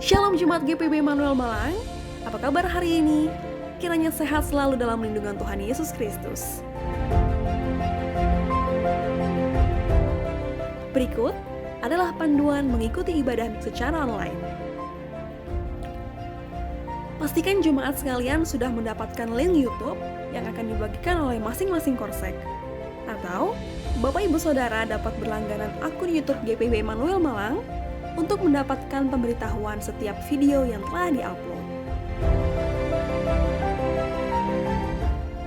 Shalom Jemaat GPB Manuel Malang, apa kabar hari ini? Kiranya sehat selalu dalam lindungan Tuhan Yesus Kristus. Berikut adalah panduan mengikuti ibadah secara online. Pastikan jemaat sekalian sudah mendapatkan link YouTube yang akan dibagikan oleh masing-masing korsek. Atau, Bapak Ibu Saudara dapat berlangganan akun YouTube GPB Manuel Malang untuk mendapatkan pemberitahuan setiap video yang telah diupload.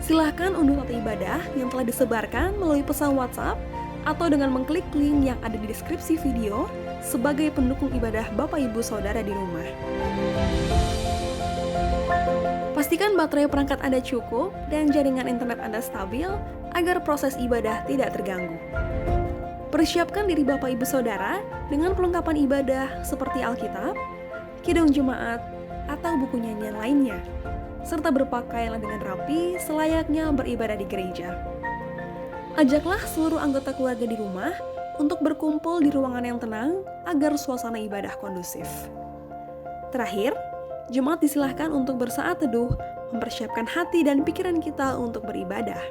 Silahkan unduh tata ibadah yang telah disebarkan melalui pesan WhatsApp atau dengan mengklik link yang ada di deskripsi video sebagai pendukung ibadah Bapak Ibu Saudara di rumah. Pastikan baterai perangkat Anda cukup dan jaringan internet Anda stabil agar proses ibadah tidak terganggu. Persiapkan diri Bapak Ibu Saudara dengan perlengkapan ibadah seperti Alkitab, kidung jemaat, atau buku nyanyian lainnya, serta berpakaianlah dengan rapi selayaknya beribadah di gereja. Ajaklah seluruh anggota keluarga di rumah untuk berkumpul di ruangan yang tenang agar suasana ibadah kondusif. Terakhir, jemaat disilahkan untuk bersaat teduh, mempersiapkan hati dan pikiran kita untuk beribadah.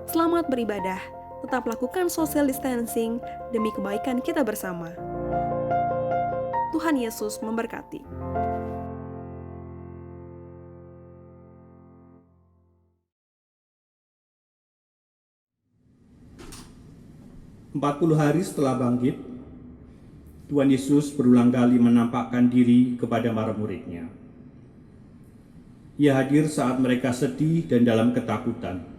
Selamat beribadah. Tetap lakukan social distancing demi kebaikan kita bersama. Tuhan Yesus memberkati. Empat 40 hari setelah bangkit, Tuhan Yesus berulang kali menampakkan diri kepada para murid-Nya. Ia hadir saat mereka sedih dan dalam ketakutan.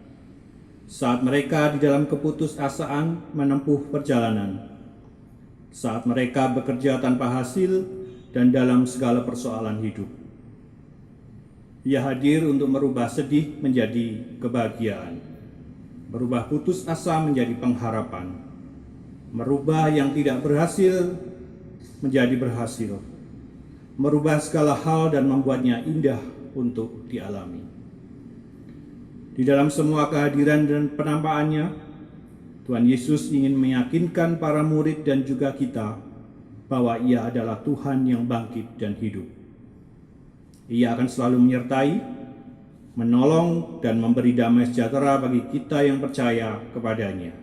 Saat mereka di dalam keputusasaan menempuh perjalanan, saat mereka bekerja tanpa hasil dan dalam segala persoalan hidup. Ia hadir untuk merubah sedih menjadi kebahagiaan, merubah putus asa menjadi pengharapan, merubah yang tidak berhasil menjadi berhasil, merubah segala hal dan membuatnya indah untuk dialami. Di dalam semua kehadiran dan penampakannya, Tuhan Yesus ingin meyakinkan para murid dan juga kita bahwa Ia adalah Tuhan yang bangkit dan hidup. Ia akan selalu menyertai, menolong, dan memberi damai sejahtera bagi kita yang percaya kepadanya.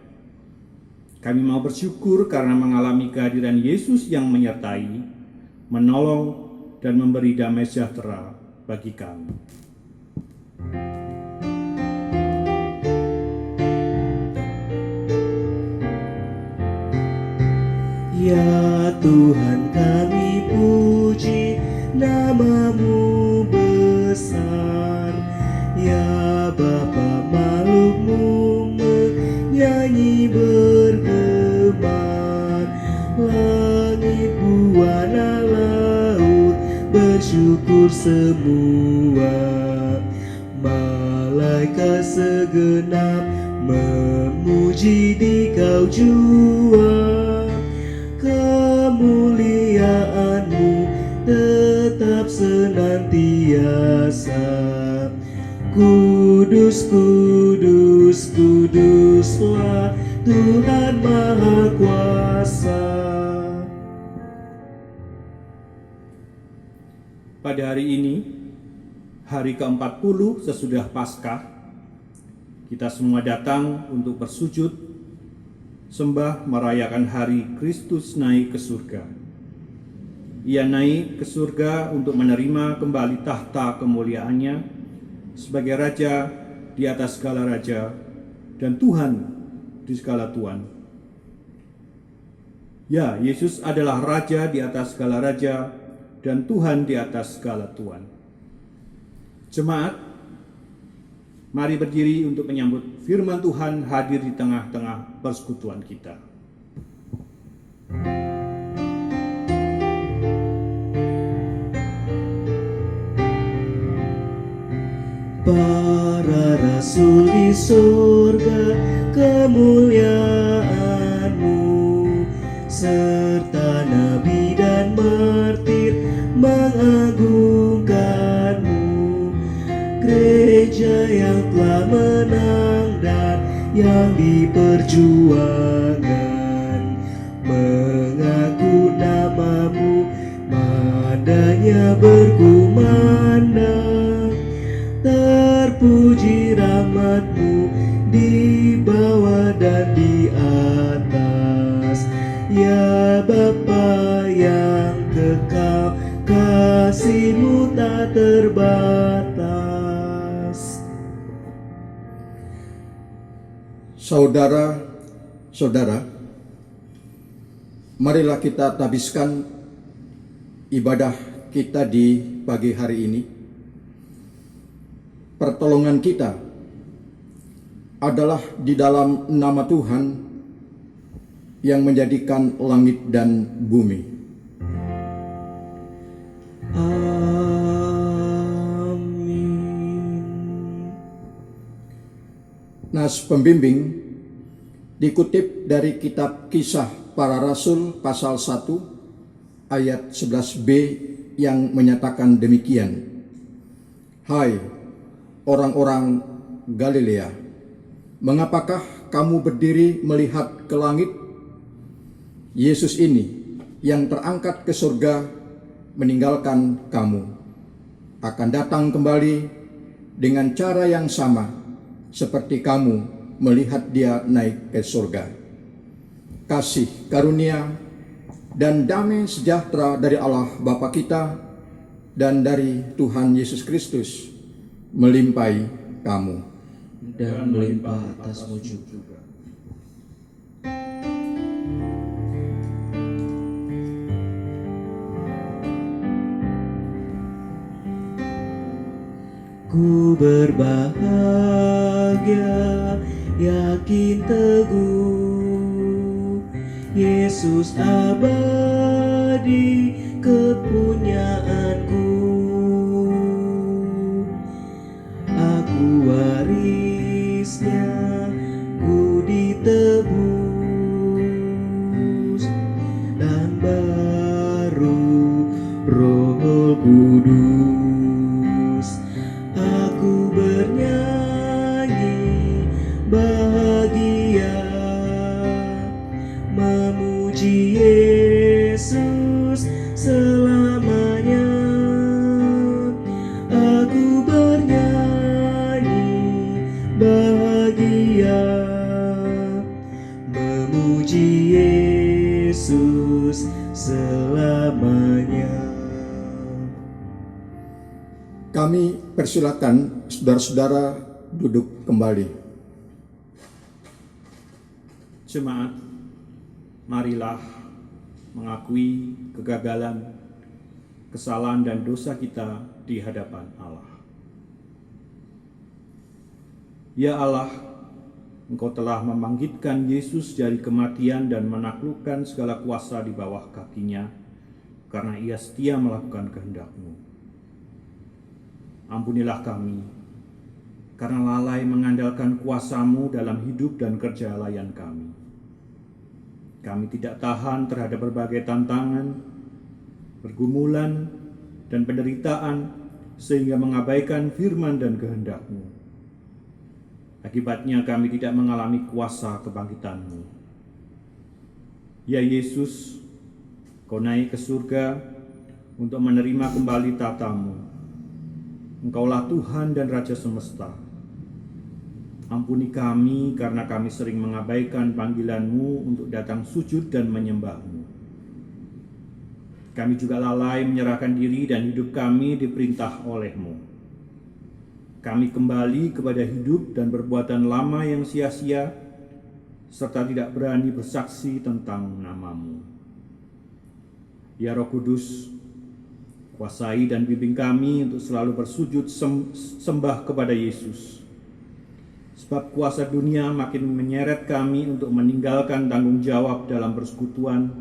Kami mau bersyukur karena mengalami kehadiran Yesus yang menyertai, menolong, dan memberi damai sejahtera bagi kami. Ya Tuhan kami puji nama-Mu besar, ya Bapa makhluk-Mu menyanyi bergemar, langit buana laut bersyukur semua, malaikat segenap memuji di Kau jua. Kemuliaan-Mu tetap senantiasa. Kudus, kudus, kuduslah Tuhan Maha Kuasa. Pada hari ini, hari ke-40 sesudah Paskah, kita semua datang untuk bersujud sembah merayakan hari Kristus naik ke surga. Ia naik ke surga untuk menerima kembali tahta kemuliaannya sebagai Raja di atas segala raja dan Tuhan di segala Tuhan. Ya, Yesus adalah Raja di atas segala raja dan Tuhan di atas segala Tuhan. Jemaat, mari berdiri untuk menyambut firman Tuhan hadir di tengah-tengah persekutuan kita. Para rasul di surga, kemuliaan-Mu, serta nabi dan martir mengagungkan-Mu. Gereja yang telah menang dan yang diperjuangkan mengaku nama-Mu padanya berkumandang, terpuji rahmat-Mu di bawah dan di atas. Ya Bapa yang kekal, kasih-Mu tak terbatas. Saudara-saudara, marilah kita tabiskan ibadah kita di pagi hari ini. Pertolongan kita adalah di dalam nama Tuhan yang menjadikan langit dan bumi. Amin. Nas pembimbing dikutip dari kitab Kisah Para Rasul pasal 1 ayat 11b yang menyatakan demikian. Hai orang-orang Galilea, mengapakah kamu berdiri melihat ke langit? Yesus ini yang terangkat ke surga meninggalkan kamu akan datang kembali dengan cara yang sama seperti kamu melihat dia naik ke surga. Kasih karunia dan damai sejahtera dari Allah Bapa kita dan dari Tuhan Yesus Kristus melimpahi kamu Dan melimpah atasmu juga. Ku berbahagia, yakin teguh, Yesus abadi kepunyaanku. Aku warisnya, ku ditebus, dan baru Roh Kudus. Aku bernyanyi bahagia, memuji Yesus selamanya. Aku bernyanyi bahagia, memuji Yesus selamanya. Kami persilakan saudara-saudara duduk kembali. Jemaat, marilah mengakui kegagalan, kesalahan dan dosa kita di hadapan Allah. Ya Allah, Engkau telah membangkitkan Yesus dari kematian dan menaklukkan segala kuasa di bawah kakinya, karena ia setia melakukan kehendak-Mu. Ampunilah kami, karena lalai mengandalkan kuasa-Mu dalam hidup dan kerja layan kami. Kami tidak tahan terhadap berbagai tantangan, pergumulan, dan penderitaan, sehingga mengabaikan firman dan kehendak-Mu. Akibatnya kami tidak mengalami kuasa kebangkitan-Mu. Ya Yesus, Kau naik ke surga untuk menerima kembali tata-Mu. Engkaulah Tuhan dan Raja semesta. Ampuni kami karena kami sering mengabaikan panggilan-Mu untuk datang sujud dan menyembah-Mu. Kami juga lalai menyerahkan diri dan hidup kami diperintah oleh-Mu. Kami kembali kepada hidup dan perbuatan lama yang sia-sia, serta tidak berani bersaksi tentang nama-Mu. Ya Roh Kudus, kuasai dan bimbing kami untuk selalu bersujud sembah kepada Yesus. Sebab kuasa dunia makin menyeret kami untuk meninggalkan tanggung jawab dalam persekutuan,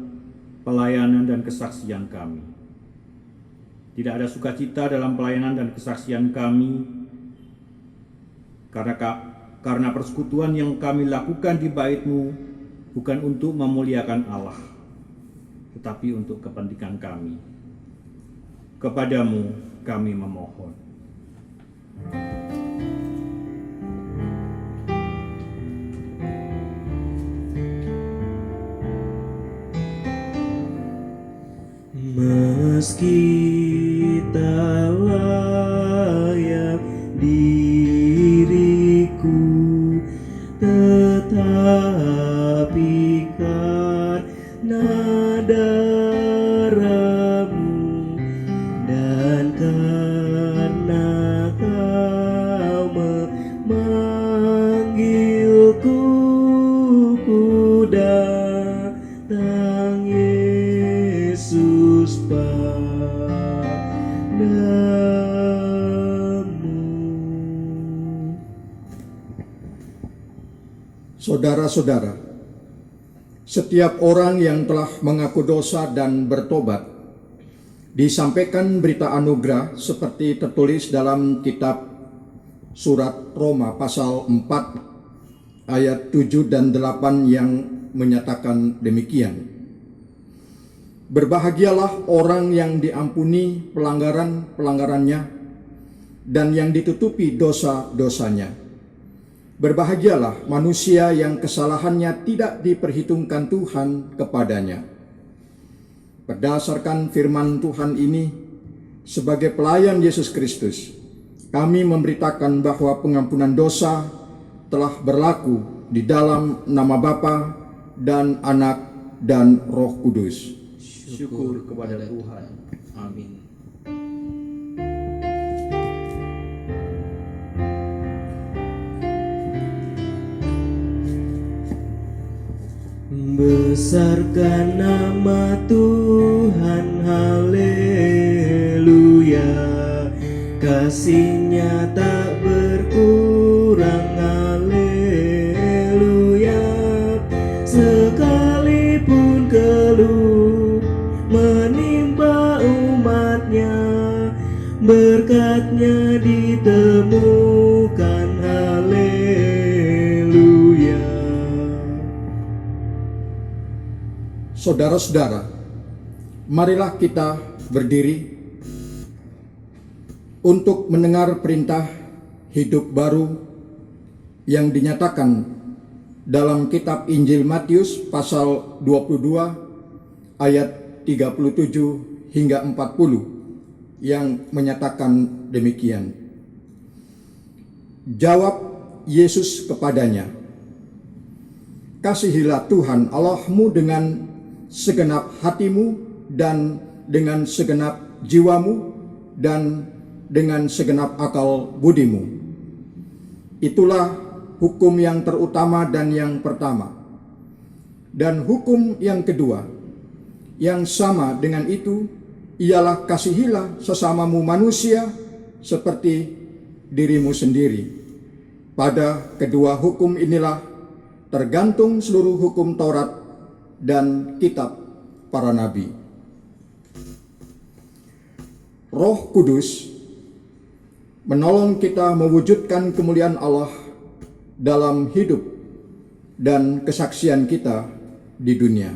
pelayanan, dan kesaksian kami. Tidak ada sukacita dalam pelayanan dan kesaksian kami, karena persekutuan yang kami lakukan di bait-Mu bukan untuk memuliakan Allah, tetapi untuk kepentingan kami. Kepadamu kami memohon. meski tak layak diriku, tetapi karena darah-Mu dan karena Kau memanggilku, ku datang Yesus padamu. Saudara-saudara, setiap orang yang telah mengaku dosa dan bertobat disampaikan berita anugerah seperti tertulis dalam kitab surat Roma pasal 4 ayat 7 dan 8 yang menyatakan demikian. Berbahagialah orang yang diampuni pelanggaran-pelanggarannya dan yang ditutupi dosa-dosanya. Berbahagialah manusia yang kesalahannya tidak diperhitungkan Tuhan kepadanya. Berdasarkan firman Tuhan ini, sebagai pelayan Yesus Kristus, kami memberitakan bahwa pengampunan dosa telah berlaku di dalam nama Bapa dan Anak dan Roh Kudus. Syukur kepada Tuhan. Amin. Besarkan nama Tuhan, haleluya. Kasih-Nya tak berkurang, haleluya. Sekalipun keluh menimpa umat-Nya, berkat-Nya ditemukan, haleluya. Saudara-saudara, marilah kita berdiri untuk mendengar perintah hidup baru yang dinyatakan dalam kitab Injil Matius pasal 22 ayat 37 hingga 40 yang menyatakan demikian. Jawab Yesus kepadanya, "Kasihilah Tuhan Allahmu dengan segenap hatimu dan dengan segenap jiwamu dan dengan segenap akal budimu. Itulah hukum yang terutama dan yang pertama. Dan hukum yang kedua, yang sama dengan itu, ialah kasihilah sesamamu manusia seperti dirimu sendiri. Pada kedua hukum inilah tergantung seluruh hukum Taurat dan kitab para nabi." Roh Kudus menolong kita mewujudkan kemuliaan Allah dalam hidup dan kesaksian kita di dunia.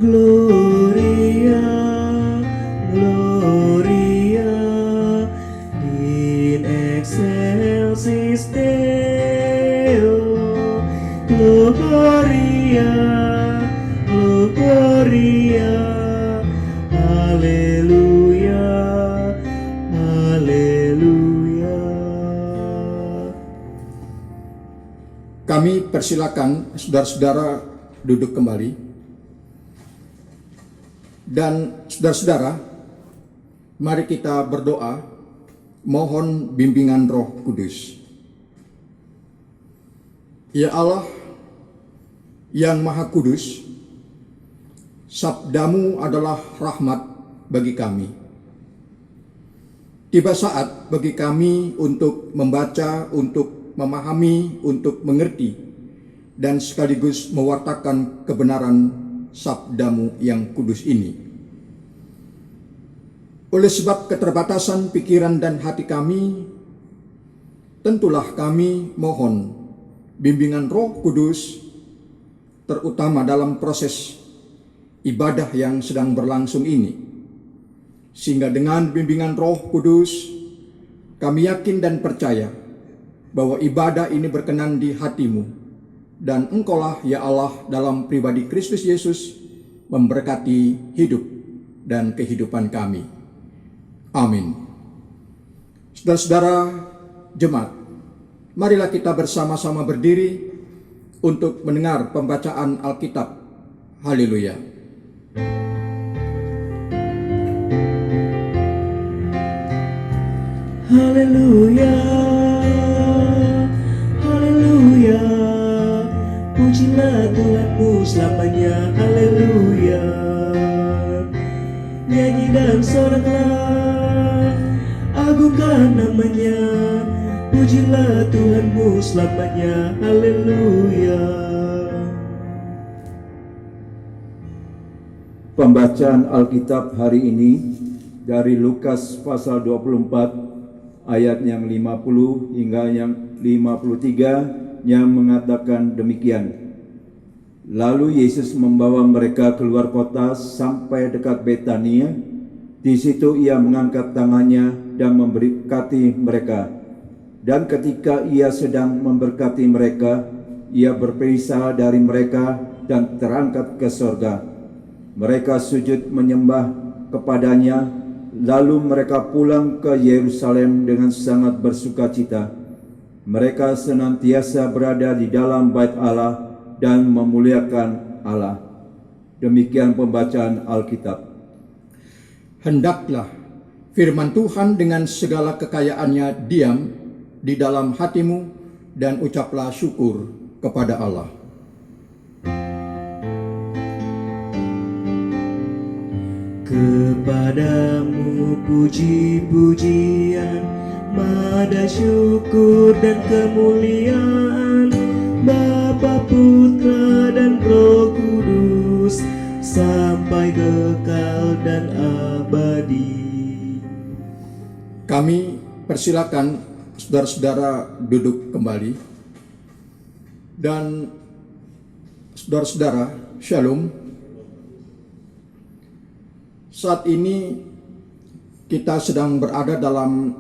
Gloria, Gloria, in excelsis Deo, Gloria, Gloria, Haleluya, Haleluya. Kami persilakan saudara-saudara duduk kembali. Dan saudara-saudara, mari kita berdoa mohon bimbingan Roh Kudus. Ya Allah yang Maha Kudus, sabda-Mu adalah rahmat bagi kami. Tiba saat bagi kami untuk membaca, untuk memahami, untuk mengerti, dan sekaligus mewartakan kebenaran sabda-Mu yang kudus ini. Oleh sebab keterbatasan pikiran dan hati kami, tentulah kami mohon bimbingan Roh Kudus, terutama dalam proses ibadah yang sedang berlangsung ini. Sehingga dengan bimbingan Roh Kudus, kami yakin dan percaya bahwa ibadah ini berkenan di hatimu, dan Engkaulah ya Allah dalam pribadi Kristus Yesus memberkati hidup dan kehidupan kami. Amin. Saudara-saudara jemaat, marilah kita bersama-sama berdiri untuk mendengar pembacaan Alkitab. Haleluya. Haleluya, haleluya, pujilah Tuhanmu selamanya. Haleluya, nyanyi dan soraklah, agungkan namanya. Pujilah Tuhanmu selamanya. Haleluya. Pembacaan Alkitab hari ini dari Lukas pasal 24 ayat yang 50 hingga yang 53 yang mengatakan demikian. Lalu Yesus membawa mereka keluar kota sampai dekat Betania. Di situ ia mengangkat tangannya dan memberkati mereka. Dan ketika ia sedang memberkati mereka, ia berpisah dari mereka dan terangkat ke sorga. Mereka sujud menyembah kepadanya, lalu mereka pulang ke Yerusalem dengan sangat bersukacita. Mereka senantiasa berada di dalam bait Allah dan memuliakan Allah. Demikian pembacaan Alkitab. Hendaklah firman Tuhan dengan segala kekayaannya diam di dalam hatimu, dan ucaplah syukur kepada Allah. Kepadamu puji-pujian, mada syukur dan kemuliaan, Bapa, Putra dan Roh Kudus, sampai kekal dan abadi. Kami persilakan saudara-saudara duduk kembali. Dan saudara-saudara, Shalom. Saat ini kita sedang berada dalam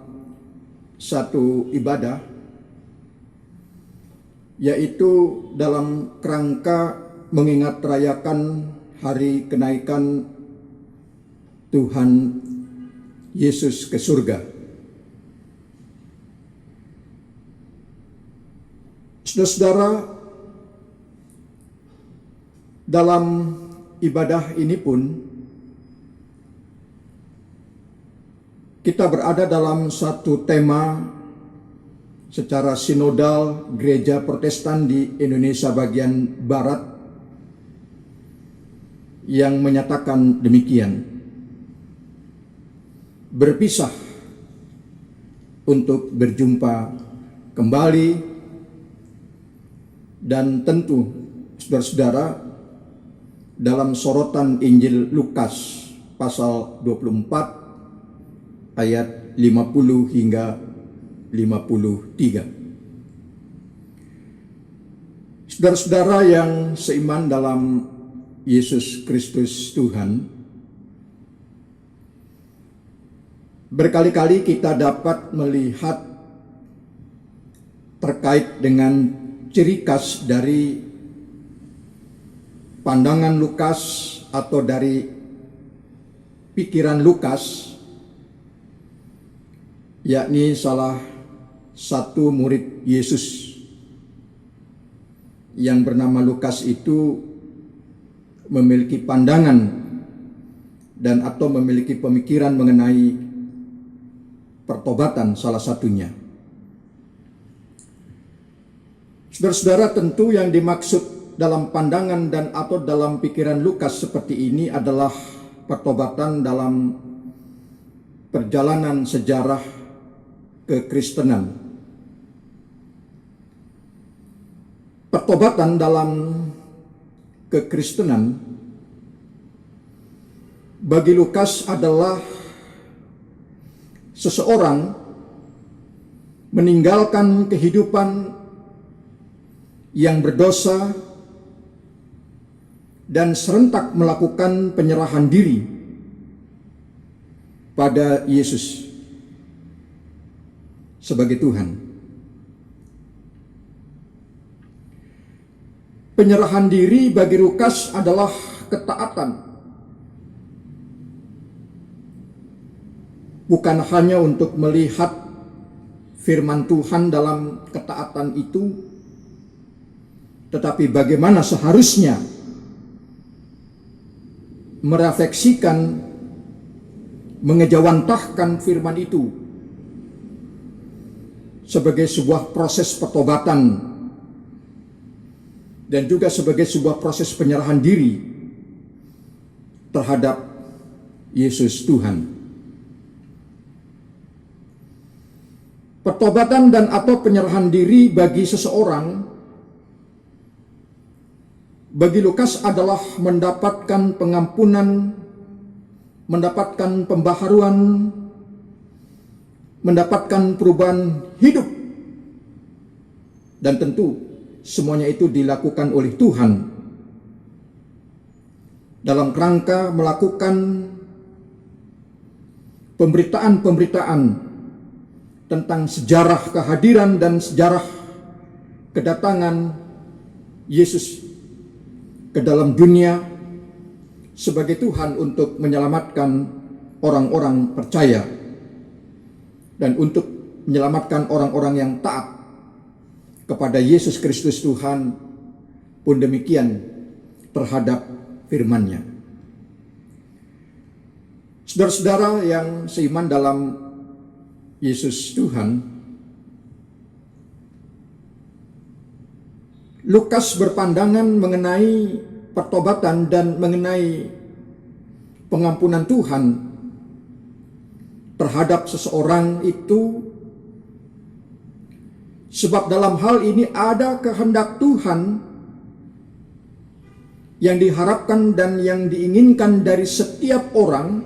satu ibadah, yaitu dalam kerangka mengingat rayakan hari kenaikan Tuhan Yesus ke surga. Saudara-saudara, dalam ibadah ini pun kita berada dalam satu tema secara sinodal Gereja Protestan di Indonesia bagian Barat yang menyatakan demikian: berpisah untuk berjumpa kembali. Dan tentu saudara-saudara, dalam sorotan Injil Lukas pasal 24 ayat 50 hingga 53. Saudara-saudara yang seiman dalam Yesus Kristus Tuhan, berkali-kali kita dapat melihat terkait dengan ciri khas dari pandangan Lukas atau dari pikiran Lukas, yakni salah satu murid Yesus yang bernama Lukas itu memiliki pandangan dan atau memiliki pemikiran mengenai pertobatan salah satunya. Saudara-saudara, tentu yang dimaksud dalam pandangan dan atau dalam pikiran Lukas seperti ini adalah pertobatan dalam perjalanan sejarah kekristenan. Pertobatan dalam kekristenan bagi Lukas adalah seseorang meninggalkan kehidupan yang berdosa dan serentak melakukan penyerahan diri pada Yesus sebagai Tuhan. Penyerahan diri bagi Lukas adalah ketaatan. Bukan hanya untuk melihat firman Tuhan dalam ketaatan itu, tetapi bagaimana seharusnya merefleksikan, mengejawantahkan firman itu sebagai sebuah proses pertobatan dan juga sebagai sebuah proses penyerahan diri terhadap Yesus Tuhan. Pertobatan dan atau penyerahan diri bagi seseorang, bagi Lukas adalah mendapatkan pengampunan, mendapatkan pembaharuan, mendapatkan perubahan hidup, dan tentu semuanya itu dilakukan oleh Tuhan dalam kerangka melakukan pemberitaan-pemberitaan tentang sejarah kehadiran dan sejarah kedatangan Yesus ke dalam dunia sebagai Tuhan untuk menyelamatkan orang-orang percaya dan untuk menyelamatkan orang-orang yang taat kepada Yesus Kristus Tuhan, pun demikian terhadap firman-Nya. Saudara-saudara yang seiman dalam Yesus Tuhan, Lukas berpandangan mengenai pertobatan dan mengenai pengampunan Tuhan terhadap seseorang itu, sebab dalam hal ini ada kehendak Tuhan yang diharapkan dan yang diinginkan dari setiap orang,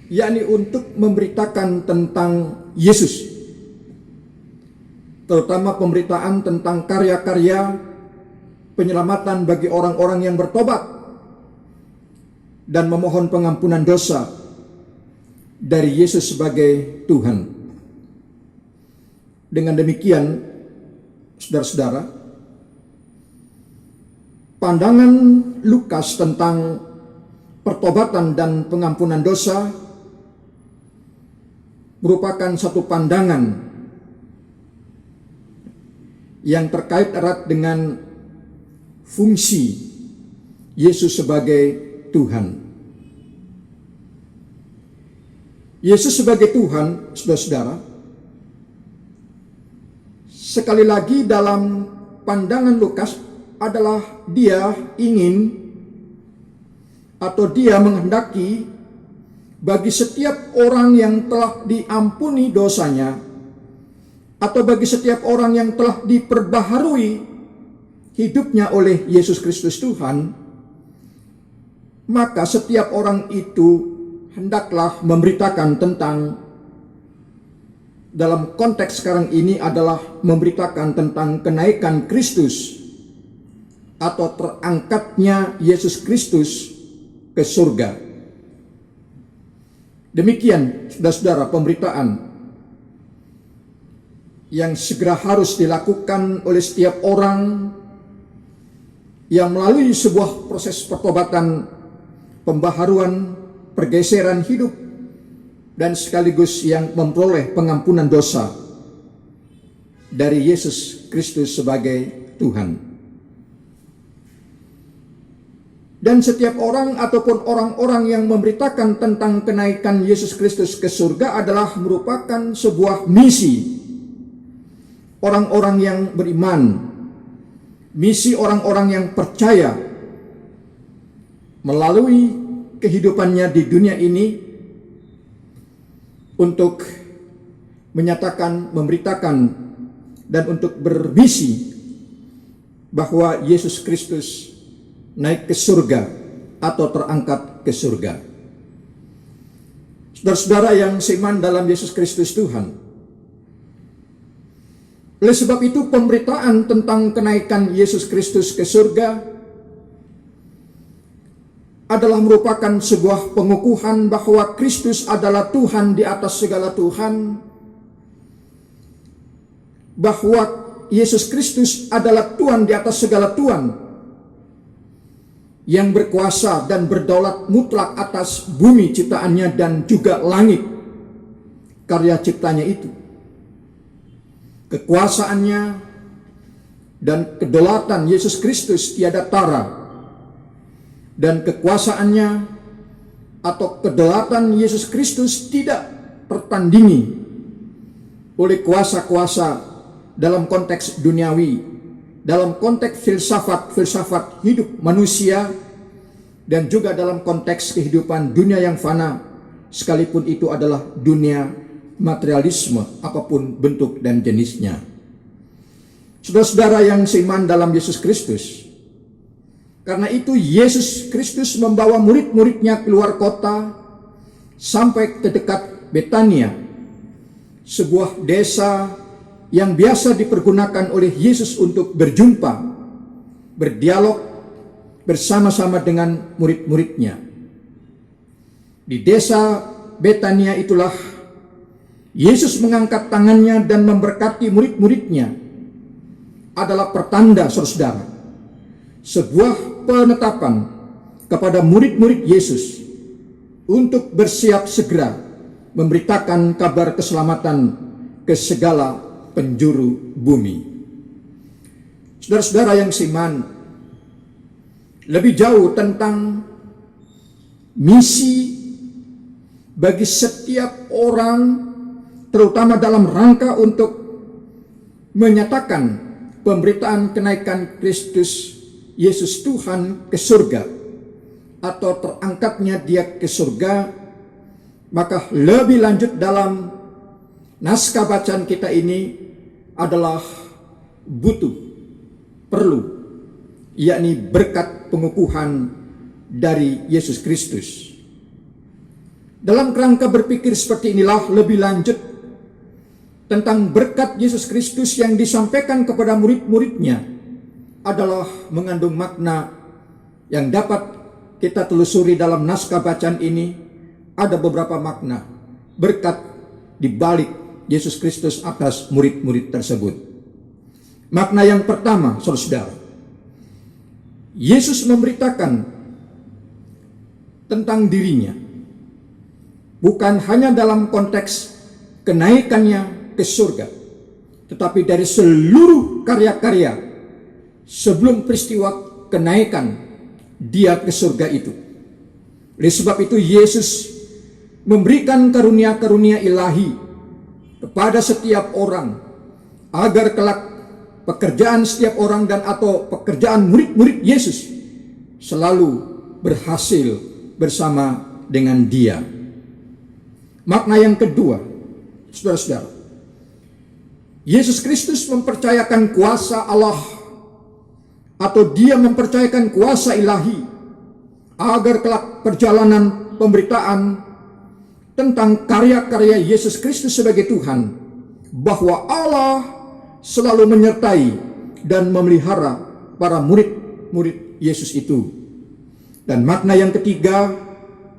yakni untuk memberitakan tentang Yesus, terutama pemberitaan tentang karya-karya penyelamatan bagi orang-orang yang bertobat dan memohon pengampunan dosa dari Yesus sebagai Tuhan. Dengan demikian, saudara-saudara, pandangan Lukas tentang pertobatan dan pengampunan dosa merupakan satu pandangan yang terkait erat dengan fungsi Yesus sebagai Tuhan. Yesus sebagai Tuhan, saudara-saudara, sekali lagi dalam pandangan Lukas adalah dia ingin atau dia menghendaki bagi setiap orang yang telah diampuni dosanya atau bagi setiap orang yang telah diperbaharui hidupnya oleh Yesus Kristus Tuhan, maka setiap orang itu hendaklah memberitakan tentang, dalam konteks sekarang ini adalah memberitakan tentang kenaikan Kristus atau terangkatnya Yesus Kristus ke surga. Demikian, saudara-saudara, pemberitaan yang segera harus dilakukan oleh setiap orang yang melalui sebuah proses pertobatan, pembaharuan, pergeseran hidup, dan sekaligus yang memperoleh pengampunan dosa dari Yesus Kristus sebagai Tuhan. Dan setiap orang ataupun orang-orang yang memberitakan tentang kenaikan Yesus Kristus ke surga adalah merupakan sebuah misi orang-orang yang beriman, misi orang-orang yang percaya melalui kehidupannya di dunia ini untuk menyatakan, memberitakan, dan untuk bermisi bahwa Yesus Kristus naik ke surga atau terangkat ke surga. Saudara-saudara yang seiman dalam Yesus Kristus Tuhan, oleh sebab itu pemberitaan tentang kenaikan Yesus Kristus ke surga adalah merupakan sebuah pengukuhan bahwa Kristus adalah Tuhan di atas segala Tuhan, bahwa Yesus Kristus adalah Tuhan di atas segala Tuhan, yang berkuasa dan berdaulat mutlak atas bumi ciptaannya dan juga langit karya ciptanya itu. Kekuasaannya dan kedaulatan Yesus Kristus tiada tara, dan kekuasaannya atau kedaulatan Yesus Kristus tidak tertandingi oleh kuasa-kuasa dalam konteks duniawi, dalam konteks filsafat hidup manusia, dan juga dalam konteks kehidupan dunia yang fana, sekalipun itu adalah dunia materialisme apapun bentuk dan jenisnya. Saudara-saudara yang seiman dalam Yesus Kristus, karena itu Yesus Kristus membawa murid-muridnya keluar kota sampai ke dekat Betania, sebuah desa yang biasa dipergunakan oleh Yesus untuk berjumpa, berdialog bersama-sama dengan murid-muridnya. Di desa Betania itulah Yesus mengangkat tangannya dan memberkati murid-muridnya. Adalah pertanda, saudara, sebuah penetapan kepada murid-murid Yesus untuk bersiap segera memberitakan kabar keselamatan ke segala penjuru bumi. Saudara-saudara yang seiman, lebih jauh tentang misi bagi setiap orang, terutama dalam rangka untuk menyatakan pemberitaan kenaikan Kristus Yesus Tuhan ke surga atau terangkatnya dia ke surga, maka lebih lanjut dalam naskah bacaan kita ini adalah perlu, yakni berkat pengukuhan dari Yesus Kristus. Dalam kerangka berpikir seperti inilah lebih lanjut tentang berkat Yesus Kristus yang disampaikan kepada murid-muridnya adalah mengandung makna yang dapat kita telusuri dalam naskah bacaan ini. Ada beberapa makna berkat di balik Yesus Kristus atas murid-murid tersebut. Makna yang pertama, saudara, Yesus memberitakan tentang dirinya bukan hanya dalam konteks kenaikannya ke surga, tetapi dari seluruh karya-karya sebelum peristiwa kenaikan dia ke surga itu. Oleh sebab itu Yesus memberikan karunia-karunia ilahi kepada setiap orang agar kelak pekerjaan setiap orang dan atau pekerjaan murid-murid Yesus selalu berhasil bersama dengan dia. Makna yang kedua, saudara-saudara, Yesus Kristus mempercayakan kuasa Allah atau dia mempercayakan kuasa ilahi agar kelak perjalanan pemberitaan tentang karya-karya Yesus Kristus sebagai Tuhan, bahwa Allah selalu menyertai dan memelihara para murid-murid Yesus itu. Dan makna yang ketiga,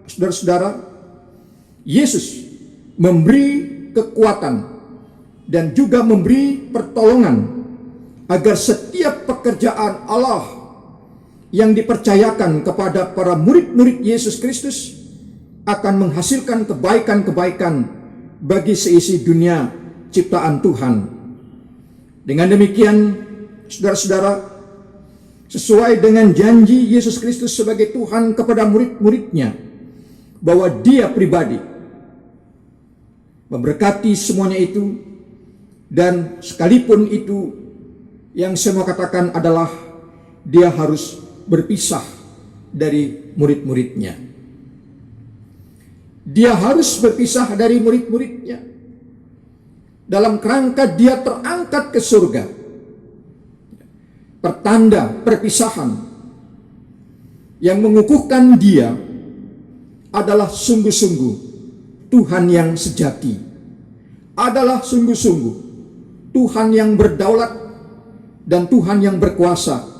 saudara-saudara, Yesus memberi kekuatan dan juga memberi pertolongan agar setiap pekerjaan Allah yang dipercayakan kepada para murid-murid Yesus Kristus akan menghasilkan kebaikan-kebaikan bagi seisi dunia ciptaan Tuhan. Dengan demikian, saudara-saudara, sesuai dengan janji Yesus Kristus sebagai Tuhan kepada murid-muridnya, bahwa dia pribadi memberkati semuanya itu, dan sekalipun itu yang saya mau katakan adalah dia harus berpisah dari murid-muridnya. Dia harus berpisah dari murid-muridnya dalam kerangka dia terangkat ke surga. Pertanda perpisahan yang mengukuhkan dia adalah sungguh-sungguh Tuhan yang sejati, adalah sungguh-sungguh Tuhan yang berdaulat dan Tuhan yang berkuasa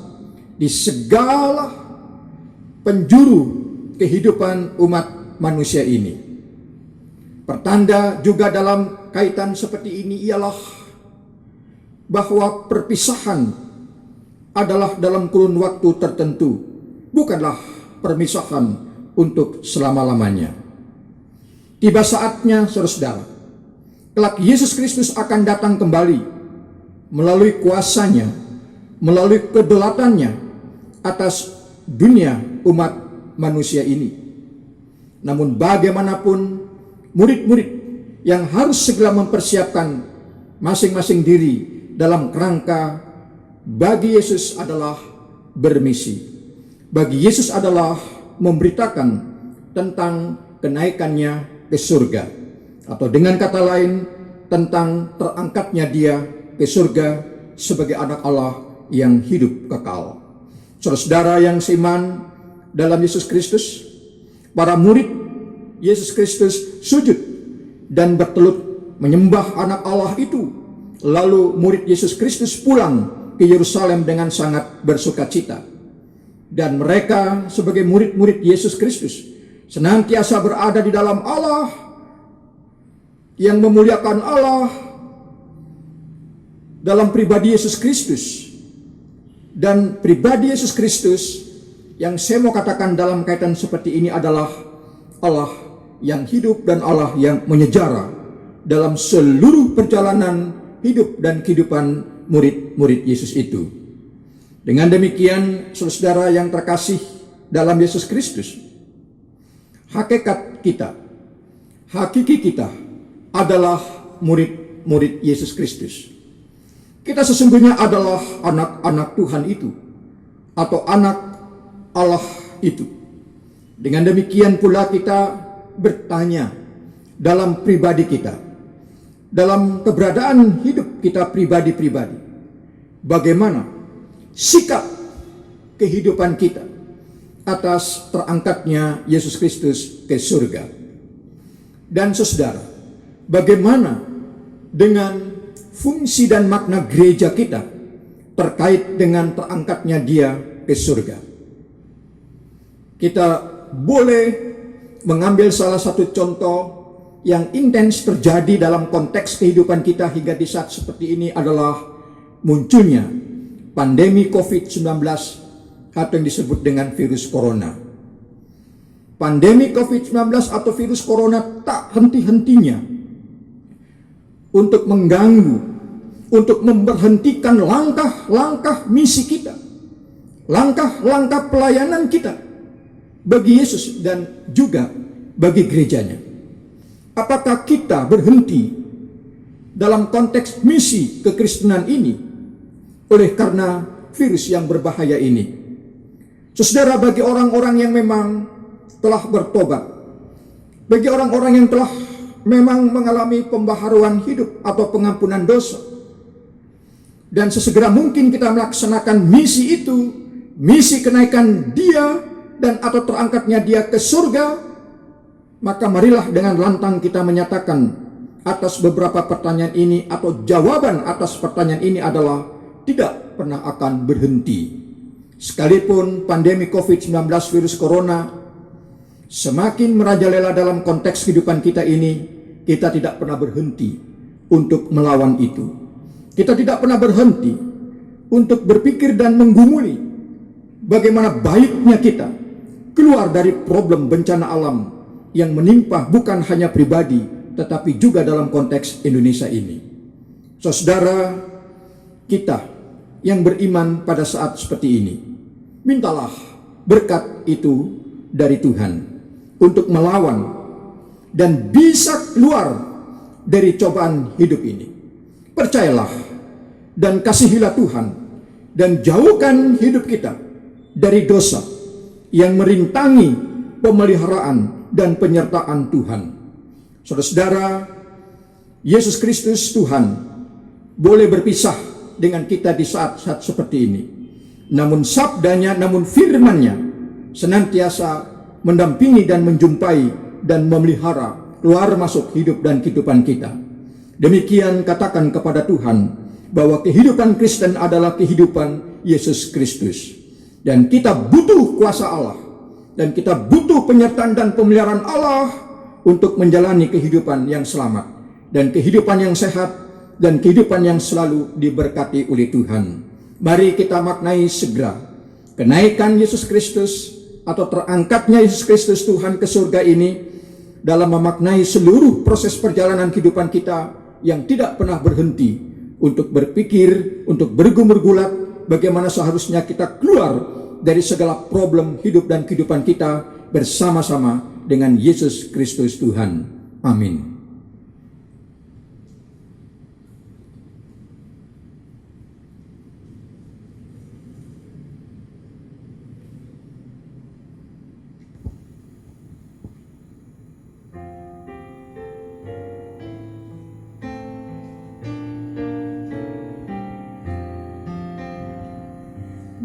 di segala penjuru kehidupan umat manusia ini. Pertanda juga dalam kaitan seperti ini ialah bahwa perpisahan adalah dalam kurun waktu tertentu, bukanlah perpisahan untuk selama-lamanya. Tiba saatnya, saudara-saudara, kelak Yesus Kristus akan datang kembali melalui kuasanya, melalui kedaulatannya atas dunia umat manusia ini. Namun bagaimanapun, murid-murid yang harus segera mempersiapkan masing-masing diri dalam kerangka bagi Yesus adalah bermisi. Bagi Yesus adalah memberitakan tentang kenaikannya ke surga, atau dengan kata lain tentang terangkatnya dia ke surga sebagai anak Allah yang hidup kekal. Saudara-saudara yang seiman dalam Yesus Kristus, para murid Yesus Kristus sujud dan bertelut menyembah anak Allah itu. Lalu murid Yesus Kristus pulang ke Yerusalem dengan sangat bersukacita. Dan mereka sebagai murid-murid Yesus Kristus senantiasa berada di dalam Allah, yang memuliakan Allah dalam pribadi Yesus Kristus. Dan pribadi Yesus Kristus yang saya mau katakan dalam kaitan seperti ini adalah Allah yang hidup dan Allah yang menyejarah dalam seluruh perjalanan hidup dan kehidupan murid-murid Yesus itu. Dengan demikian, saudara yang terkasih dalam Yesus Kristus, hakikat kita, hakiki kita adalah murid-murid Yesus Kristus. Kita sesungguhnya adalah anak-anak Tuhan itu, atau anak Allah itu. Dengan demikian pula kita bertanya dalam pribadi kita, dalam keberadaan hidup kita pribadi-pribadi, bagaimana sikap kehidupan kita atas terangkatnya Yesus Kristus ke surga. Dan saudara, bagaimana dengan fungsi dan makna gereja kita terkait dengan terangkatnya dia ke surga? Kita boleh mengambil salah satu contoh yang intens terjadi dalam konteks kehidupan kita hingga di saat seperti ini adalah munculnya pandemi COVID-19 atau yang disebut dengan virus corona. Pandemi COVID-19 atau virus corona tak henti-hentinya untuk mengganggu, untuk memberhentikan langkah-langkah misi kita, langkah-langkah pelayanan kita bagi Yesus dan juga bagi gerejanya. Apakah kita berhenti dalam konteks misi kekristenan ini oleh karena virus yang berbahaya ini? Saudara, bagi orang-orang yang memang telah bertobat, bagi orang-orang yang telah memang mengalami pembaharuan hidup atau pengampunan dosa, dan sesegera mungkin kita melaksanakan misi itu, misi kenaikan dia dan atau terangkatnya dia ke surga, maka marilah dengan lantang kita menyatakan atas beberapa pertanyaan ini, atau jawaban atas pertanyaan ini adalah tidak pernah akan berhenti. Sekalipun pandemi COVID-19 virus corona semakin merajalela dalam konteks kehidupan kita ini, kita tidak pernah berhenti untuk melawan itu. Kita tidak pernah berhenti untuk berpikir dan menggumuli bagaimana baiknya kita keluar dari problem bencana alam yang menimpa bukan hanya pribadi, tetapi juga dalam konteks Indonesia ini. Saudara, kita yang beriman pada saat seperti ini, mintalah berkat itu dari Tuhan untuk melawan dan bisa keluar dari cobaan hidup ini. Percayalah dan kasihilah Tuhan, dan jauhkan hidup kita dari dosa yang merintangi pemeliharaan dan penyertaan Tuhan. Saudara-saudara, Yesus Kristus Tuhan boleh berpisah dengan kita di saat-saat seperti ini. Namun sabdanya, namun firman-Nya senantiasa mendampingi dan menjumpai dan memelihara keluar masuk hidup dan kehidupan kita. Demikian katakan kepada Tuhan bahwa kehidupan Kristen adalah kehidupan Yesus Kristus. Dan kita butuh kuasa Allah, dan kita butuh penyertaan dan pemeliharaan Allah untuk menjalani kehidupan yang selamat dan kehidupan yang sehat dan kehidupan yang selalu diberkati oleh Tuhan. Mari kita maknai segera kenaikan Yesus Kristus atau terangkatnya Yesus Kristus Tuhan ke surga ini dalam memaknai seluruh proses perjalanan kehidupan kita yang tidak pernah berhenti untuk berpikir, untuk bergumul gulat bagaimana seharusnya kita keluar dari segala problem hidup dan kehidupan kita bersama-sama dengan Yesus Kristus Tuhan. Amin.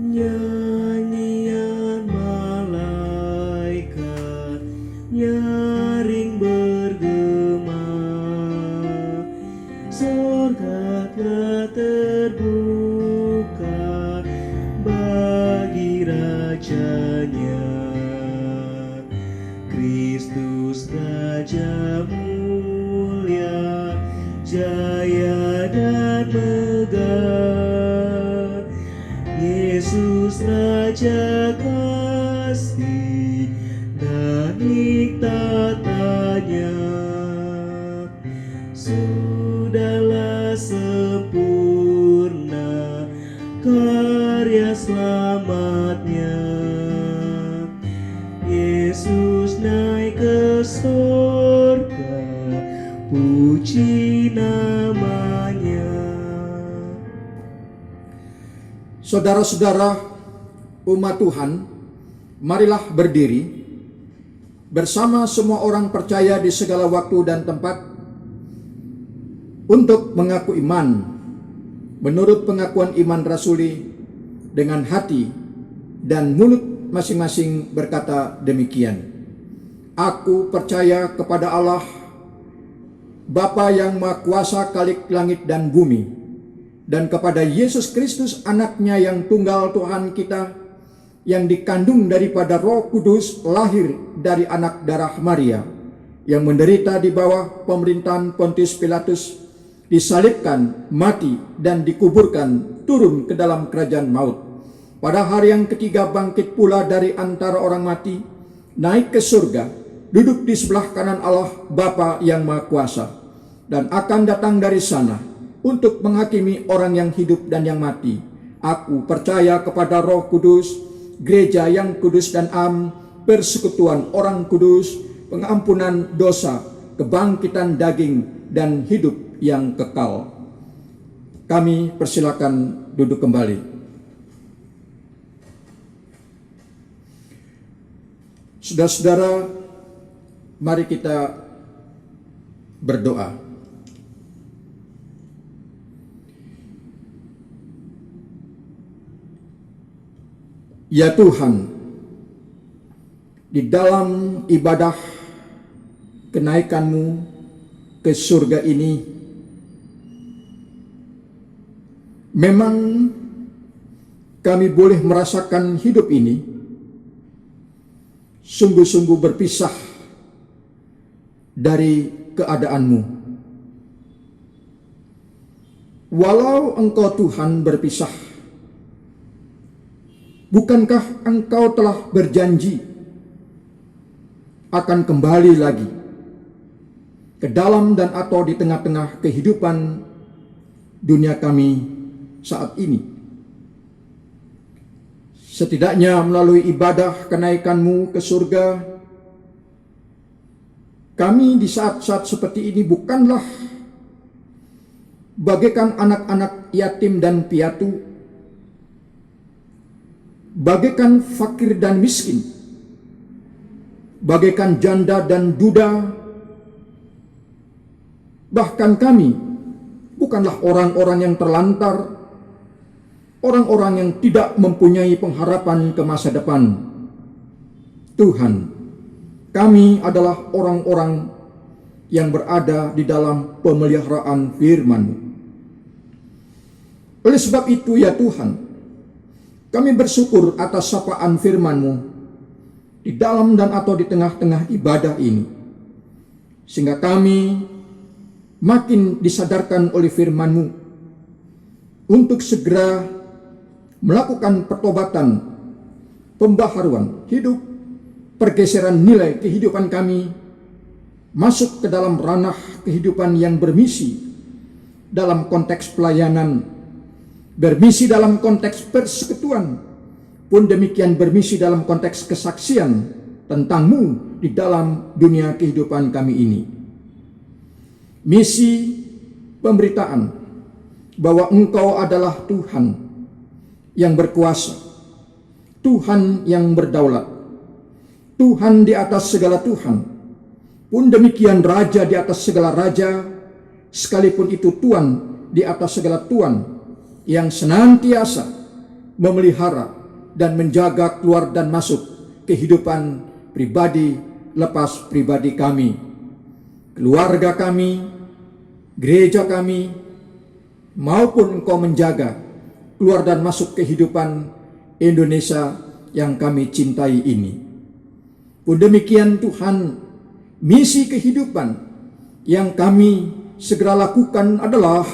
Nyanyian malaikat nyaring bergema, surga telah terbuka bagi rajanya. Kristus Raja mulia, jaya dan megah. Yesus Raja kasih dan tatanya, sudahlah sempurna karya selamatnya. Yesus naik ke surga, puji namanya. Saudara-saudara umat Tuhan, marilah berdiri bersama semua orang percaya di segala waktu dan tempat untuk mengaku iman menurut pengakuan iman rasuli dengan hati dan mulut masing-masing berkata demikian. Aku percaya kepada Allah, Bapa yang Maha Kuasa Khalik langit dan bumi, dan kepada Yesus Kristus anaknya yang tunggal Tuhan kita, yang dikandung daripada Roh Kudus, lahir dari anak darah Maria, yang menderita di bawah pemerintahan Pontius Pilatus, disalibkan, mati, dan dikuburkan, turun ke dalam kerajaan maut. Pada hari yang ketiga bangkit pula dari antara orang mati, naik ke surga, duduk di sebelah kanan Allah Bapa yang Maha Kuasa, dan akan datang dari sana untuk menghakimi orang yang hidup dan yang mati. Aku percaya kepada Roh Kudus, gereja yang kudus dan am, persekutuan orang kudus, pengampunan dosa, kebangkitan daging, dan hidup yang kekal. Kami persilakan duduk kembali. Saudara-saudara, mari kita berdoa. Ya Tuhan, di dalam ibadah kenaikan-Mu ke surga ini, memang kami boleh merasakan hidup ini sungguh-sungguh berpisah dari keadaan-Mu. Walau Engkau Tuhan berpisah, bukankah Engkau telah berjanji akan kembali lagi ke dalam dan atau di tengah-tengah kehidupan dunia kami saat ini? Setidaknya melalui ibadah kenaikan-Mu ke surga, kami di saat-saat seperti ini bukanlah bagaikan anak-anak yatim dan piatu, bagaikan fakir dan miskin, bagaikan janda dan duda. Bahkan kami bukanlah orang-orang yang terlantar, orang-orang yang tidak mempunyai pengharapan ke masa depan. Tuhan, kami adalah orang-orang yang berada di dalam pemeliharaan firman-Mu. Oleh sebab itu ya Tuhan, kami bersyukur atas sapaan firman-Mu di dalam dan atau di tengah-tengah ibadah ini, sehingga kami makin disadarkan oleh firman-Mu untuk segera melakukan pertobatan, pembaharuan hidup, pergeseran nilai kehidupan kami masuk ke dalam ranah kehidupan yang bermisi dalam konteks pelayanan, bermisi dalam konteks persekutuan, pun demikian bermisi dalam konteks kesaksian tentang-Mu di dalam dunia kehidupan kami ini. Misi pemberitaan bahwa Engkau adalah Tuhan yang berkuasa, Tuhan yang berdaulat, Tuhan di atas segala Tuhan, pun demikian Raja di atas segala Raja, sekalipun itu Tuan di atas segala Tuan, yang senantiasa memelihara dan menjaga keluar dan masuk kehidupan pribadi lepas pribadi kami, keluarga kami, gereja kami, maupun Engkau menjaga keluar dan masuk kehidupan Indonesia yang kami cintai ini. Pun demikian Tuhan, misi kehidupan yang kami segera lakukan adalah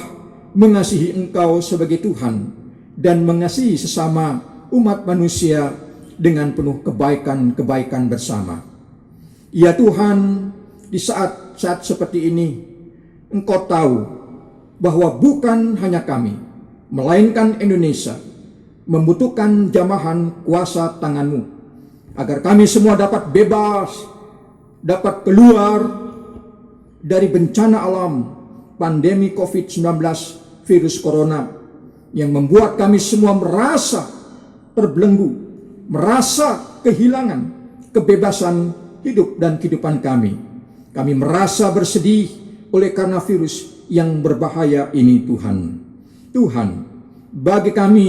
mengasihi Engkau sebagai Tuhan dan mengasihi sesama umat manusia dengan penuh kebaikan-kebaikan bersama. Ya Tuhan, di saat-saat seperti ini, Engkau tahu bahwa bukan hanya kami, melainkan Indonesia membutuhkan jamahan kuasa tangan-Mu, agar kami semua dapat bebas, dapat keluar dari bencana alam, pandemi COVID-19, virus corona, yang membuat kami semua merasa terbelenggu, merasa kehilangan kebebasan hidup dan kehidupan kami. Kami merasa bersedih oleh karena virus yang berbahaya ini Tuhan. Tuhan, bagi kami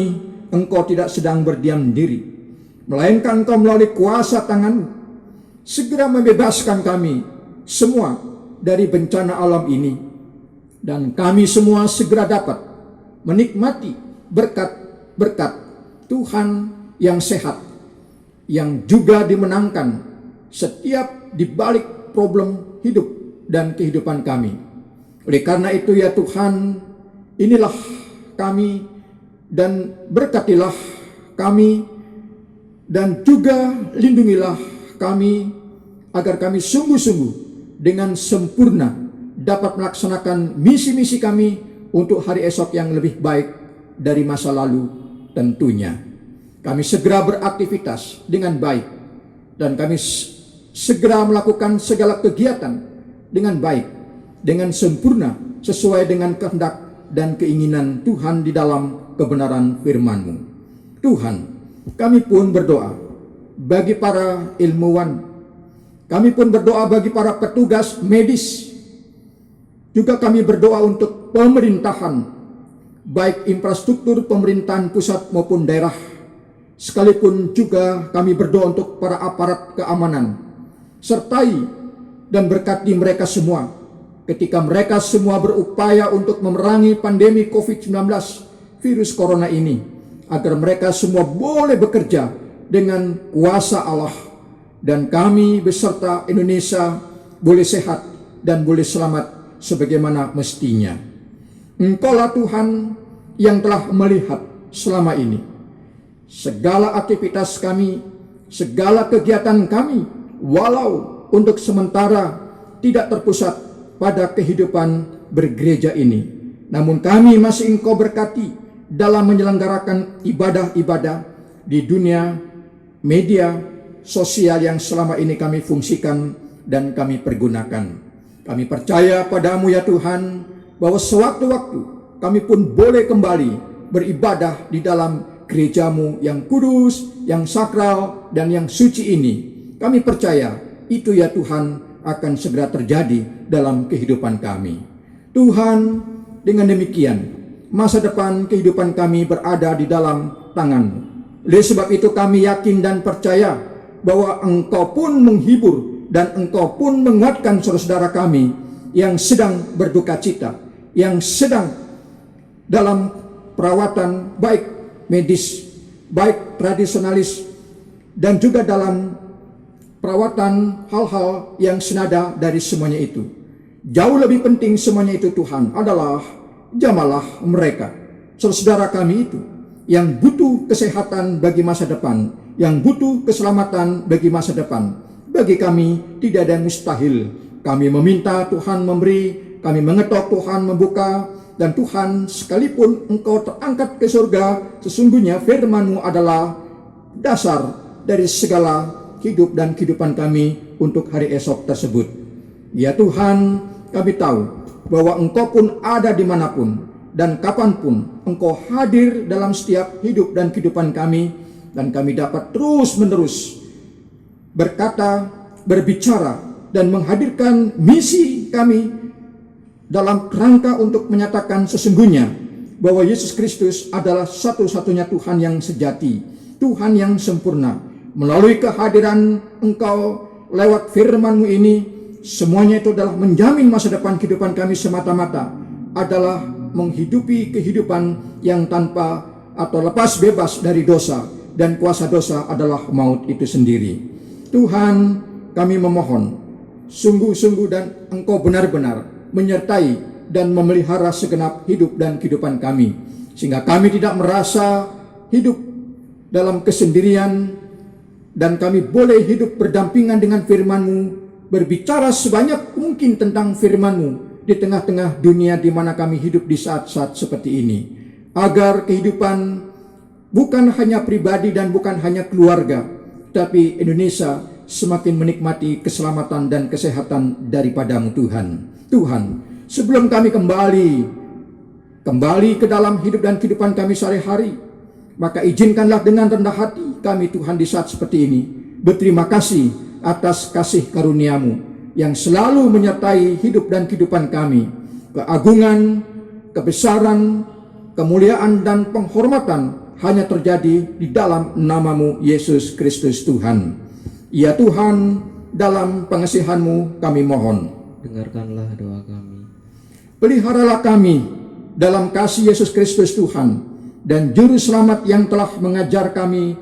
Engkau tidak sedang berdiam diri, melainkan Engkau melalui kuasa tangan-Mu segera membebaskan kami semua dari bencana alam ini, dan kami semua segera dapat menikmati berkat-berkat Tuhan yang sehat, yang juga dimenangkan setiap di balik problem hidup dan kehidupan kami. Oleh karena itu ya Tuhan, inilah kami, dan berkatilah kami, dan juga lindungilah kami, agar kami sungguh-sungguh dengan sempurna dapat melaksanakan misi-misi kami untuk hari esok yang lebih baik dari masa lalu tentunya. Kami segera beraktivitas dengan baik, dan kami segera melakukan segala kegiatan dengan baik, dengan sempurna, sesuai dengan kehendak dan keinginan Tuhan di dalam kebenaran firman-Mu. Tuhan, kami pun berdoa bagi para ilmuwan, kami pun berdoa bagi para petugas medis, juga kami berdoa untuk pemerintahan, baik infrastruktur pemerintahan pusat maupun daerah, sekalipun juga kami berdoa untuk para aparat keamanan. Sertai dan berkati mereka semua ketika mereka semua berupaya untuk memerangi pandemi COVID-19 virus corona ini, agar mereka semua boleh bekerja dengan kuasa Allah, dan kami beserta Indonesia boleh sehat dan boleh selamat sebagaimana mestinya. Engkaulah Tuhan yang telah melihat selama ini segala aktivitas kami, segala kegiatan kami, walau untuk sementara tidak terpusat pada kehidupan bergereja ini, namun kami masih Engkau berkati dalam menyelenggarakan ibadah-ibadah di dunia media sosial yang selama ini kami fungsikan dan kami pergunakan. Kami percaya padamu ya Tuhan, bahwa sewaktu-waktu kami pun boleh kembali beribadah di dalam gereja-Mu yang kudus, yang sakral, dan yang suci ini. Kami percaya itu ya Tuhan akan segera terjadi dalam kehidupan kami. Tuhan, dengan demikian masa depan kehidupan kami berada di dalam tangan-Mu. Oleh sebab itu kami yakin dan percaya bahwa Engkau pun menghibur dan Engkau pun menguatkan saudara-saudara kami yang sedang berduka cita, yang sedang dalam perawatan baik medis, baik tradisionalis, dan juga dalam perawatan hal-hal yang senada dari semuanya itu. Jauh lebih penting semuanya itu Tuhan adalah jamalah mereka, saudara kami itu yang butuh kesehatan bagi masa depan, yang butuh keselamatan bagi masa depan. Bagi kami tidak ada yang mustahil. Kami meminta Tuhan memberi, kami mengetok Tuhan membuka, dan Tuhan sekalipun engkau terangkat ke surga, sesungguhnya firman-Mu adalah dasar dari segala hidup dan kehidupan kami untuk hari esok tersebut. Ya Tuhan, kami tahu bahwa Engkau pun ada dimanapun dan kapanpun Engkau hadir dalam setiap hidup dan kehidupan kami, dan kami dapat terus-menerus berkata, berbicara, dan menghadirkan misi kami dalam kerangka untuk menyatakan sesungguhnya bahwa Yesus Kristus adalah satu-satunya Tuhan yang sejati, Tuhan yang sempurna. Melalui kehadiran Engkau lewat firman-Mu ini, semuanya itu adalah menjamin masa depan kehidupan kami semata-mata, adalah menghidupi kehidupan yang tanpa atau lepas bebas dari dosa, dan kuasa dosa adalah maut itu sendiri. Tuhan, kami memohon sungguh-sungguh dan Engkau benar-benar menyertai dan memelihara segenap hidup dan kehidupan kami, sehingga kami tidak merasa hidup dalam kesendirian, dan kami boleh hidup berdampingan dengan firman-Mu, berbicara sebanyak mungkin tentang firman-Mu di tengah-tengah dunia di mana kami hidup di saat-saat seperti ini, agar kehidupan bukan hanya pribadi dan bukan hanya keluarga, tapi Indonesia semakin menikmati keselamatan dan kesehatan daripada-Mu Tuhan. Tuhan, sebelum kami kembali ke dalam hidup dan kehidupan kami sehari-hari, maka izinkanlah dengan rendah hati kami Tuhan di saat seperti ini berterima kasih atas kasih karunia-Mu yang selalu menyertai hidup dan kehidupan kami. Keagungan, kebesaran, kemuliaan dan penghormatan hanya terjadi di dalam nama-Mu Yesus Kristus Tuhan. Ya Tuhan, dalam pengasihan-Mu kami mohon, Dengarkanlah doa kami. peliharalah kami dalam kasih Yesus Kristus Tuhan dan Juru Selamat yang telah mengajar kami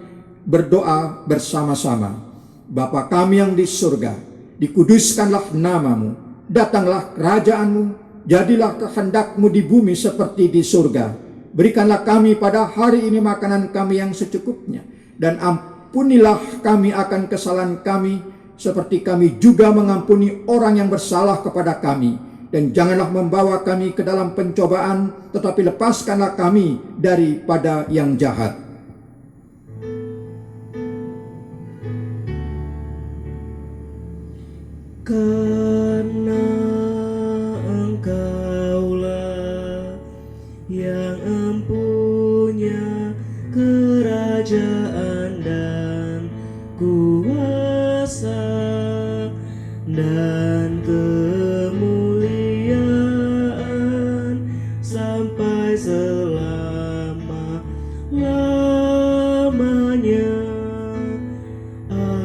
berdoa bersama-sama. Bapa kami yang di surga, dikuduskanlah nama-Mu, datanglah kerajaan-Mu, jadilah kehendak-Mu di bumi seperti di surga. Berikanlah kami pada hari ini makanan kami yang secukupnya, dan ampunilah kami akan kesalahan kami, seperti kami juga mengampuni orang yang bersalah kepada kami. Dan janganlah membawa kami ke dalam pencobaan, tetapi lepaskanlah kami daripada yang jahat. Karena Engkaulah yang empunya kerajaan dan kuasa dan kemuliaan sampai selama-lamanya. Amin.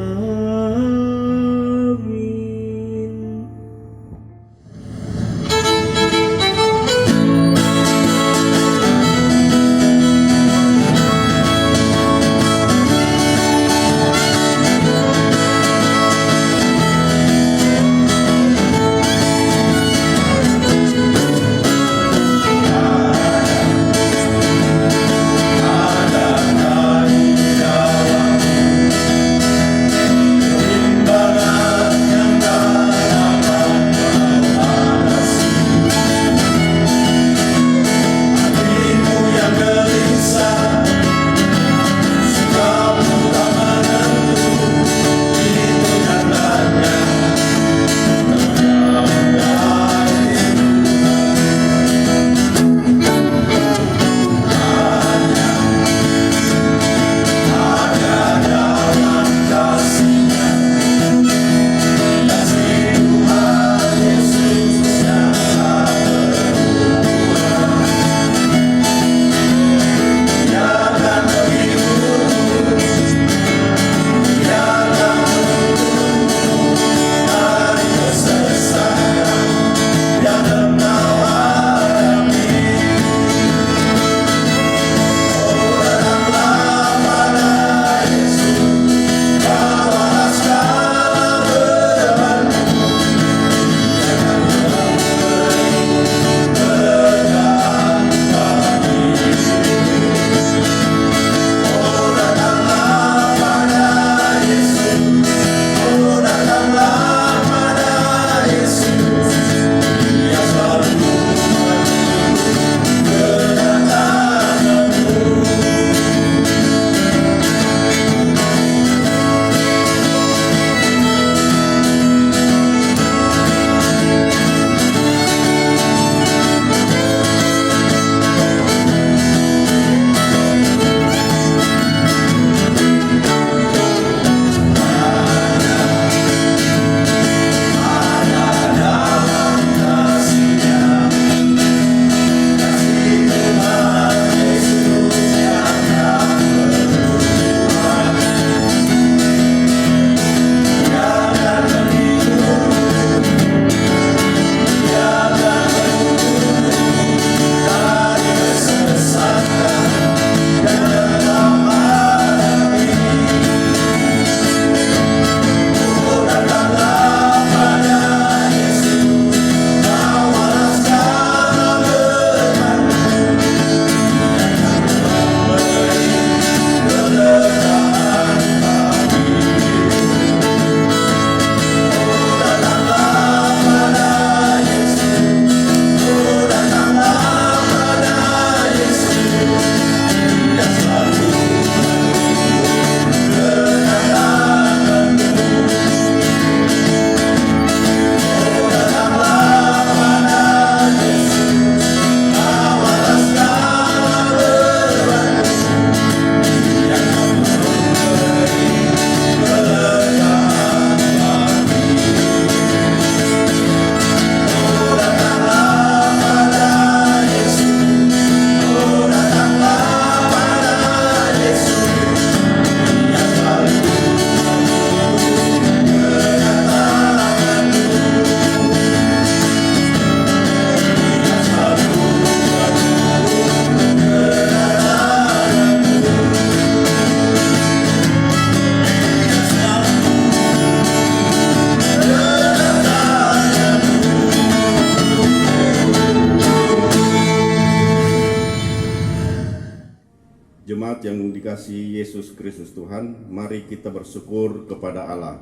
Jemaat yang dikasihi Yesus Kristus Tuhan, mari kita bersyukur kepada Allah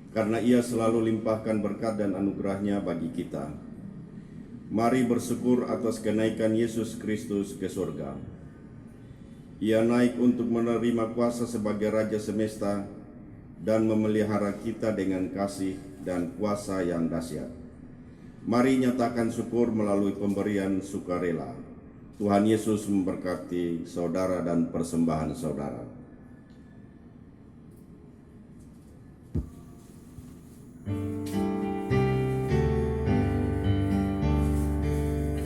karena Ia selalu limpahkan berkat dan anugerah-Nya bagi kita. Mari bersyukur atas kenaikan Yesus Kristus ke surga. Ia naik untuk menerima kuasa sebagai Raja semesta dan memelihara kita dengan kasih dan kuasa yang dahsyat. Mari nyatakan syukur melalui pemberian sukarela. Tuhan Yesus memberkati saudara dan persembahan saudara.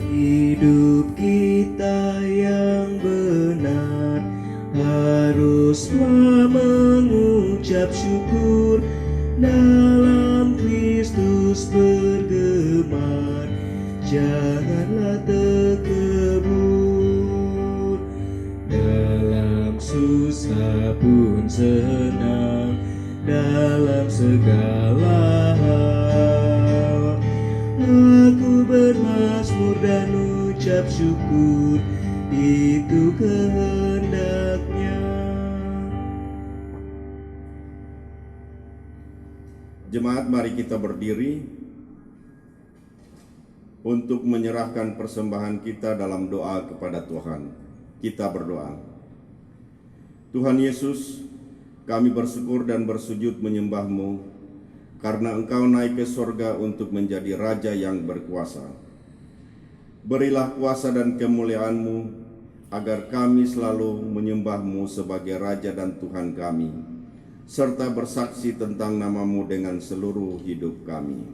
Hidup kita yang benar haruslah mengucap syukur, dalam Kristus bergemar, janganlah terkebur. Dalam susah pun senang, dalam segala hal aku bermazmur dan ucap syukur, itu kehendaknya. Jemaat, mari kita berdiri untuk menyerahkan persembahan kita dalam doa kepada Tuhan. Kita berdoa. Tuhan Yesus, kami bersyukur dan bersujud menyembah-Mu karena Engkau naik ke sorga untuk menjadi Raja yang berkuasa. Berilah kuasa dan kemuliaan-Mu agar kami selalu menyembah-Mu sebagai Raja dan Tuhan kami, serta bersaksi tentang nama-Mu dengan seluruh hidup kami.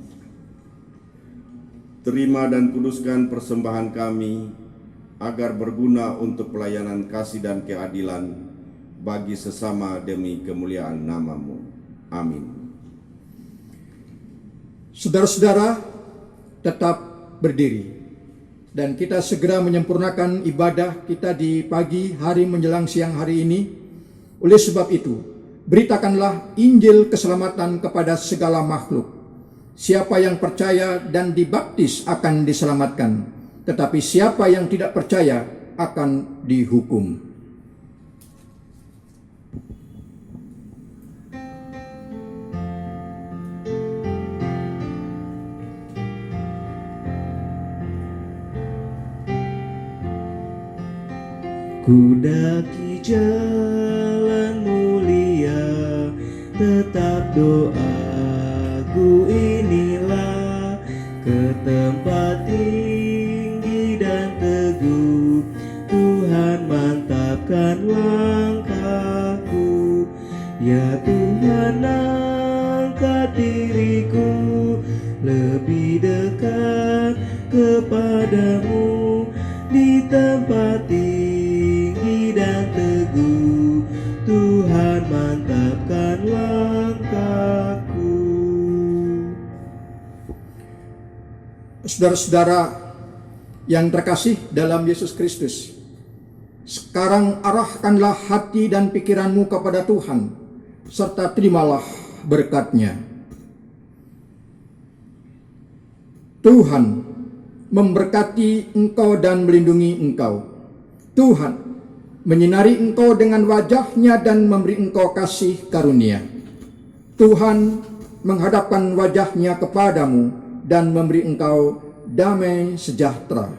Terima dan kuduskan persembahan kami agar berguna untuk pelayanan kasih dan keadilan bagi sesama demi kemuliaan nama-Mu. Amin. Saudara-saudara, tetap berdiri dan kita segera menyempurnakan ibadah kita di pagi hari menjelang siang hari ini. Oleh sebab itu, beritakanlah Injil keselamatan kepada segala makhluk. Siapa yang percaya dan dibaptis akan diselamatkan, tetapi siapa yang tidak percaya akan dihukum. Ku daki jalan mulia, tetap doaku inilah, ke tempat tinggi dan teguh, Tuhan mantapkan langkahku. Ya Tuhan, angkat diriku lebih dekat kepadamu, di tempat tinggi dan teguh, Tuhan mantapkan langkahku. Saudara-saudara yang terkasih dalam Yesus Kristus, sekarang arahkanlah hati dan pikiranmu kepada Tuhan, serta terimalah berkat-Nya. Tuhan memberkati engkau dan melindungi engkau. Tuhan menyinari engkau dengan wajah-Nya dan memberi engkau kasih karunia. Tuhan menghadapkan wajah-Nya kepadamu dan memberi engkau damai sejahtera.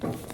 Amin.